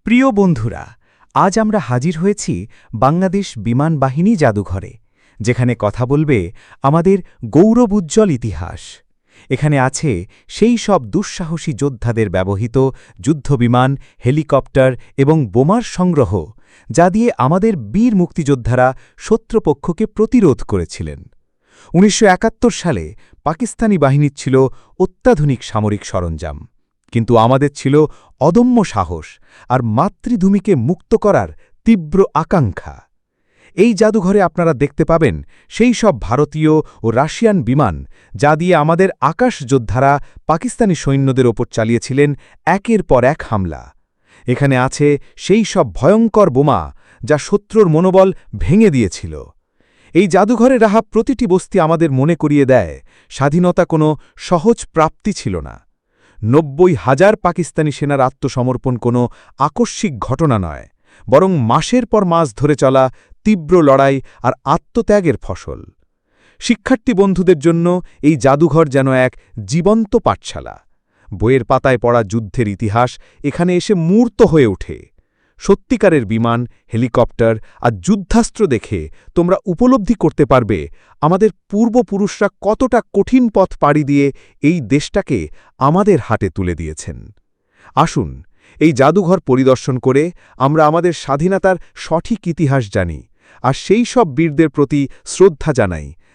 প্রিয় বন্ধুরা, আজ আমরা হাজির হয়েছি বাংলাদেশ বিমান বাহিনী জাদুঘরে, যেখানে কথা বলবে আমাদের গৌরবোজ্জ্বল ইতিহাস। এখানে আছে সেই সব দুঃসাহসী যোদ্ধাদের ব্যবহৃত যুদ্ধবিমান, হেলিকপ্টার এবং বোমার সংগ্রহ, যা দিয়ে আমাদের বীর মুক্তিযোদ্ধারা শত্রুপক্ষকে প্রতিরোধ করেছিলেন। ১৯৭১ সালে পাকিস্তানি বাহিনীর ছিল অত্যাধুনিক সামরিক সরঞ্জাম, কিন্তু আমাদের ছিল অদম্য সাহস আর মাতৃভূমিকে মুক্ত করার তীব্র আকাঙ্ক্ষা। এই জাদুঘরে আপনারা দেখতে পাবেন সেই সব ভারতীয় ও রাশিয়ান বিমান, যা দিয়ে আমাদের আকাশ যোদ্ধারা পাকিস্তানি সৈন্যদের ওপর চালিয়েছিলেন একের পর এক হামলা। এখানে আছে সেই সব ভয়ঙ্কর বোমা, যা শত্রুর মনোবল ভেঙে দিয়েছিল। এই জাদুঘরে রাখা প্রতিটি বস্তু আমাদের মনে করিয়ে দেয়, স্বাধীনতা কোনো সহজ প্রাপ্তি ছিল না। ৯০,০০০ পাকিস্তানি সেনার আত্মসমর্পণ কোনো আকস্মিক ঘটনা নয়, বরং মাসের পর মাস ধরে চলা তীব্র লড়াই আর আত্মত্যাগের ফসল। শিক্ষার্থী বন্ধুদের জন্য এই জাদুঘর যেন এক জীবন্ত পাঠশালা। বইয়ের পাতায় পড়া যুদ্ধের ইতিহাস এখানে এসে মূর্ত হয়ে ওঠে। সত্যিকারের বিমান, হেলিকপ্টার আর যুদ্ধাস্ত্র দেখে তোমরা উপলব্ধি করতে পারবে আমাদের পূর্বপুরুষরা কতটা কঠিন পথ পাড়ি দিয়ে এই দেশটাকে আমাদের হাতে তুলে দিয়েছেন। আসুন, এই জাদুঘর পরিদর্শন করে আমরা আমাদের স্বাধীনতার সঠিক ইতিহাস জানি আর সেই সব বীরদের প্রতি শ্রদ্ধা জানাই,